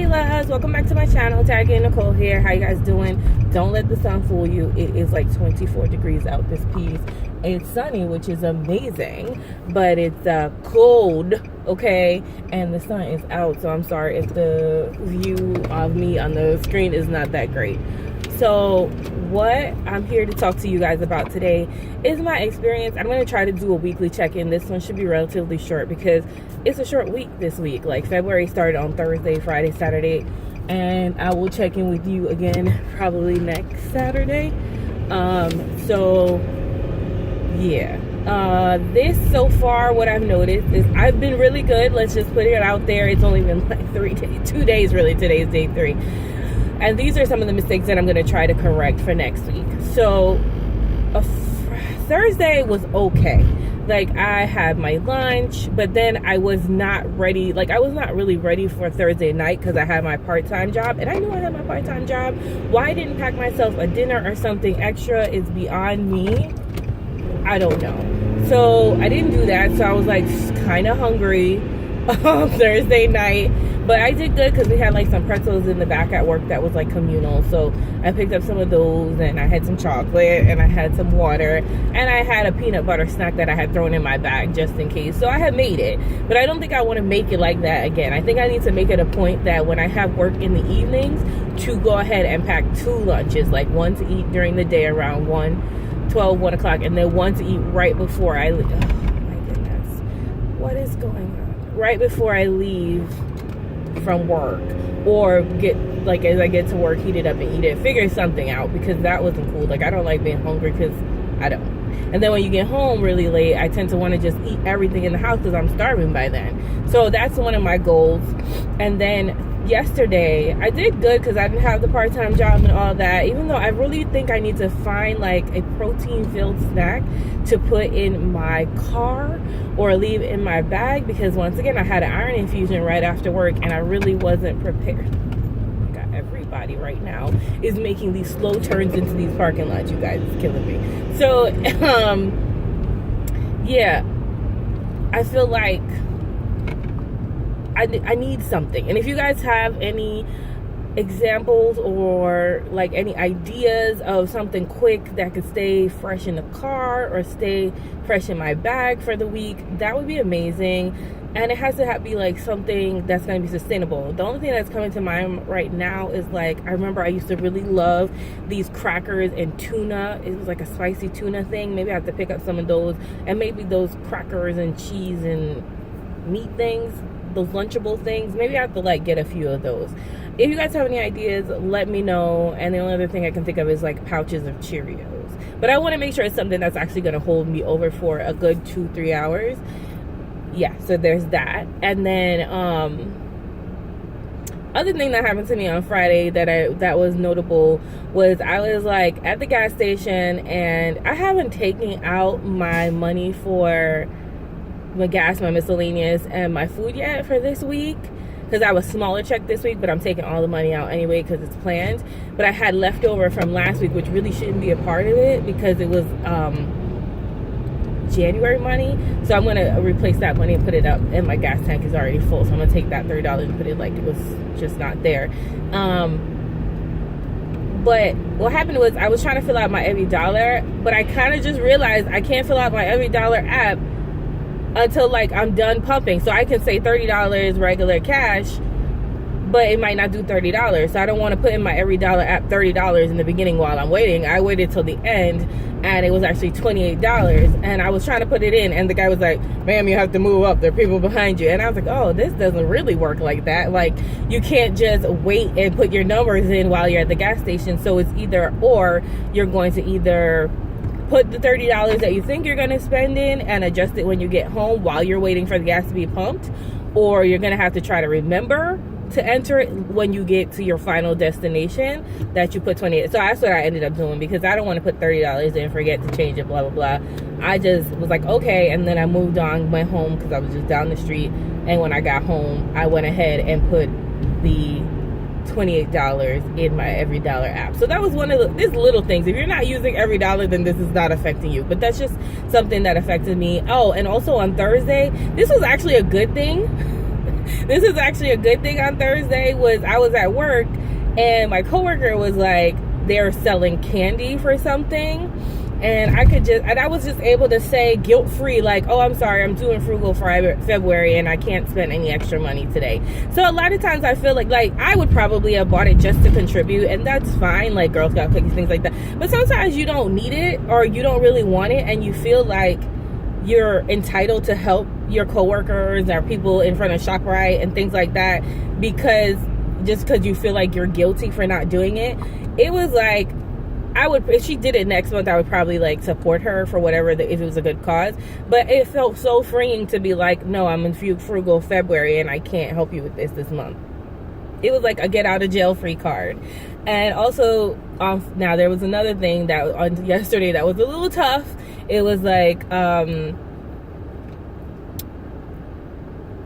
loves, welcome back to my channel. Taggy and Nicole here. How you guys doing? Don't let the sun fool you. It is like 24 degrees out this piece. It's sunny, which is amazing, but it's cold, okay? And the sun is out, so I'm sorry if the view of me on the screen is not that great. So what I'm here to talk to you guys about today is my experience. I'm going to try to do a weekly check-in. This one should be relatively short because it's a short week this week. Like February started on Thursday, Friday, Saturday, and I will check in with you again probably next Saturday. So yeah, this so far, what I've noticed is I've been really good. Let's just put it out there. It's only been like 2 days really. Today's day 3. And these are some of the mistakes that I'm going to try to correct for next week. So Thursday was okay. Like I had my lunch, but then I was not ready. Like I was not really ready for Thursday night because I had my part-time job. And I knew I had my part-time job. Why I didn't pack myself a dinner or something extra is beyond me. I don't know. So I didn't do that. So I was like kind of hungry on Thursday night. But I did good because we had like some pretzels in the back at work that was like communal. So I picked up some of those and I had some chocolate and I had some water and I had a peanut butter snack that I had thrown in my bag just in case. So I had made it, but I don't think I want to make it like that again. I think I need to make it a point that when I have work in the evenings to go ahead and pack 2 lunches, like one to eat during the day around 1 o'clock and then one to eat right before I leave. Oh my goodness. What is going on? Right before I leave from work, or get like as I get to work, heat it up and eat it, figure something out, because that wasn't cool. Like I don't like being hungry because I don't. And then when you get home really late, I tend to want to just eat everything in the house because I'm starving by then. So that's one of my goals. And then yesterday I did good because I didn't have the part-time job and all that, even though I really think I need to find like a protein-filled snack to put in my car or leave in my bag, because once again I had an iron infusion right after work and I really wasn't prepared. God, everybody right now is making these slow turns into these parking lots. You guys, it's killing me. So yeah, I feel like I need something. And if you guys have any examples or like any ideas of something quick that could stay fresh in the car or stay fresh in my bag for the week, that would be amazing. And it has to be like something that's going to be sustainable. The only thing that's coming to mind right now is like, I remember I used to really love these crackers and tuna. It was like a spicy tuna thing. Maybe I have to pick up some of those, and maybe those crackers and cheese and meat things, those lunchable things. Maybe I have to like get a few of those. If you guys have any ideas, let me know. And the only other thing I can think of is like pouches of Cheerios. But I want to make sure it's something that's actually going to hold me over for a good 2-3 hours. Yeah, so there's that. And then other thing that happened to me on Friday that was notable was I was like at the gas station, and I haven't taken out my money for my gas, my miscellaneous, and my food yet for this week, because I have a smaller check this week, but I'm taking all the money out anyway because it's planned. But I had leftover from last week, which really shouldn't be a part of it because it was January money. So I'm going to replace that money and put it up, and my gas tank is already full, so I'm going to take that $30 and put it like it was just not there. But what happened was I was trying to fill out my every dollar, but I kind of just realized I can't fill out my every dollar app until like I'm done pumping. So I can say $30 regular cash, but it might not do $30. So I don't want to put in my every dollar app $30 in the beginning while I'm waiting. I waited till the end, and it was actually $28. And I was trying to put it in, and the guy was like, ma'am, you have to move up, there are people behind you. And I was like, oh, this doesn't really work like that. Like you can't just wait and put your numbers in while you're at the gas station. So it's either or. You're going to either put the $30 that you think you're going to spend in and adjust it when you get home while you're waiting for the gas to be pumped, or you're going to have to try to remember to enter it when you get to your final destination that you put 28. So that's what I ended up doing, because I don't want to put $30 in, forget to change it, blah blah blah. I just was like, okay, and then I moved on, went home because I was just down the street, and when I got home I went ahead and put the $28 in my every dollar app. So that was one of these little things. If you're not using every dollar, then this is not affecting you, but that's just something that affected me. Oh, and also on Thursday, this was actually a good thing this is actually a good thing on Thursday. Was I was at work and my coworker was like, they're selling candy for something, and I was just able to say guilt-free, like, oh, I'm sorry, I'm doing Frugal February and I can't spend any extra money today. So a lot of times I feel like I would probably have bought it just to contribute, and that's fine, like Girl Scout cookies, things like that. But sometimes you don't need it, or you don't really want it, and you feel like you're entitled to help your coworkers or people in front of ShopRite and things like that, because you feel like you're guilty for not doing it. It was like, if she did it next month, I would probably like support her for whatever, if it was a good cause. But it felt so freeing to be like, no, I'm in Frugal February and I can't help you with this month. It was like a get out of jail free card. And also, now there was another thing that on yesterday that was a little tough. It was like,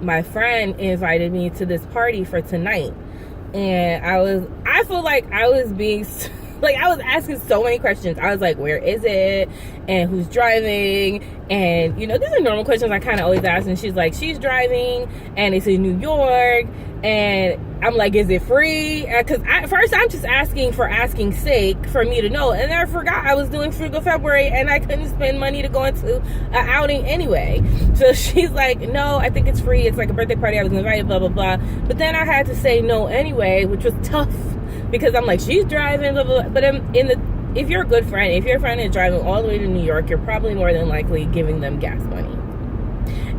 my friend invited me to this party for tonight, and I feel like I was being like, I was asking so many questions. I was like, where is it? And who's driving? And, these are normal questions I kind of always ask. And she's like, she's driving and it's in New York. And I'm like, is it free? Because at first I'm just asking for asking sake for me to know. And then I forgot I was doing Frugal February and I couldn't spend money to go into an outing anyway. So she's like, no, I think it's free. It's like a birthday party. I was invited, blah, blah, blah. But then I had to say no anyway, which was tough. Because I'm like, she's driving, blah, blah, blah. But if you're a good friend, if your friend is driving all the way to New York, you're probably more than likely giving them gas money.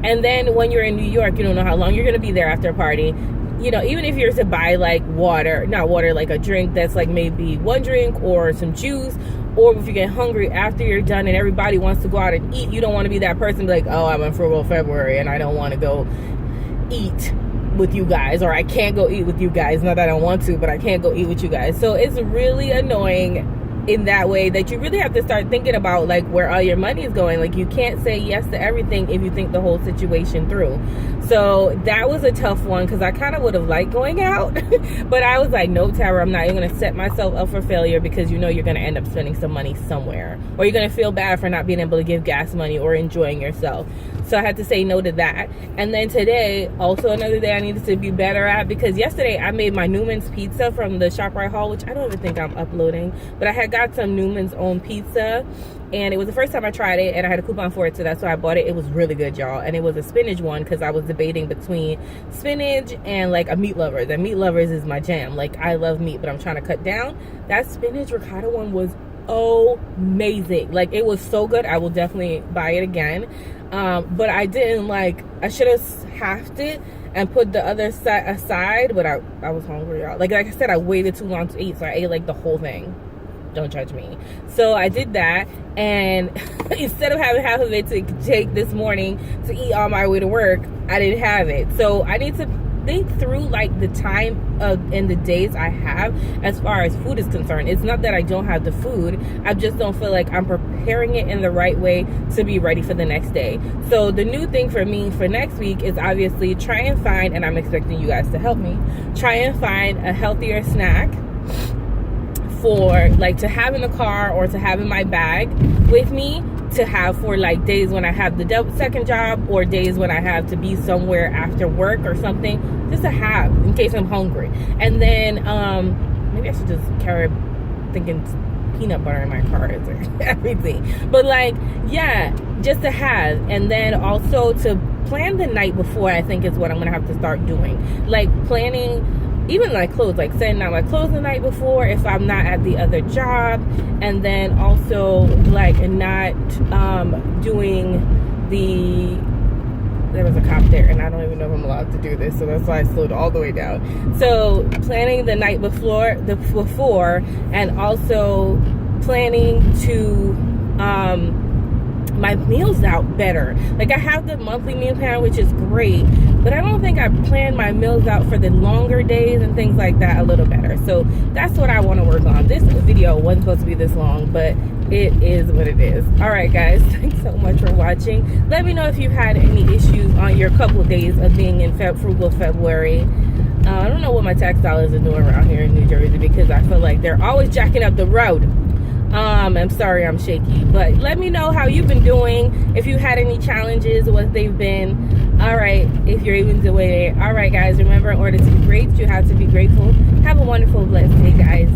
And then when you're in New York, you don't know how long you're going to be there after a party. Even if you're to buy like not water, like a drink that's like maybe one drink or some juice, or if you get hungry after you're done and everybody wants to go out and eat, you don't want to be that person like, oh, I'm in Frugal February and I don't want to go eat with you guys, or I can't go eat with you guys. Not that I don't want to, but I can't go eat with you guys. So it's really annoying in that way that you really have to start thinking about like where all your money is going. Like, you can't say yes to everything if you think the whole situation through. So that was a tough one, because I kind of would have liked going out but I was like, no, Tara, I'm not even going to set myself up for failure, because you're going to end up spending some money somewhere, or you're going to feel bad for not being able to give gas money or enjoying yourself. So I had to say no to that. And then today, also another day I needed to be better at, because yesterday I made my Newman's pizza from the ShopRite haul, which I don't even think I'm uploading, but I had got some Newman's own pizza, and it was the first time I tried it, and I had a coupon for it, so that's why I bought it. It was really good, y'all. And it was a spinach one, because I was debating between spinach and like a meat lovers, and meat lovers is my jam. Like, I love meat, but I'm trying to cut down. That spinach ricotta one was amazing. Like, it was so good. I will definitely buy it again. But I didn't I should have halved it and put the other side aside, but I was hungry, y'all. Like I said, I waited too long to eat, so I ate like the whole thing. Don't judge me. So I did that, and instead of having half of it to take this morning to eat on my way to work, I didn't have it. So I need to think through like the time and the days I have as far as food is concerned. It's not that I don't have the food, I just don't feel like I'm preparing it in the right way to be ready for the next day. So the new thing for me for next week is obviously try and find, and I'm expecting you guys to help me, try and find a healthier snack for like to have in the car or to have in my bag with me, to have for like days when I have the second job, or days when I have to be somewhere after work or something, just to have in case I'm hungry. And then maybe I should just carry thinking peanut butter in my car or everything, but like, yeah, just to have. And then also to plan the night before, I think is what I'm gonna have to start doing, like planning even like clothes, like setting out my clothes the night before if I'm not at the other job. And then also like not doing there was a cop there, and I don't even know if I'm allowed to do this, so that's why I slowed all the way down. So planning the night before, and also planning to my meals out better. Like, I have the monthly meal plan, which is great, but I don't think I plan my meals out for the longer days and things like that a little better. So that's what I want to work on. This video wasn't supposed to be this long, but it is what it is. All right, guys, thanks so much for watching. Let me know if you've had any issues on your couple of days of being in Frugal February. I don't know what my tax dollars are doing around here in New Jersey, because I feel like they're always jacking up the road. I'm sorry I'm shaky, but let me know how you've been doing, if you had any challenges, what they've been. All right, if you're even doing it. All right, guys, remember, in order to be great, you have to be grateful. Have a wonderful, blessed day, guys.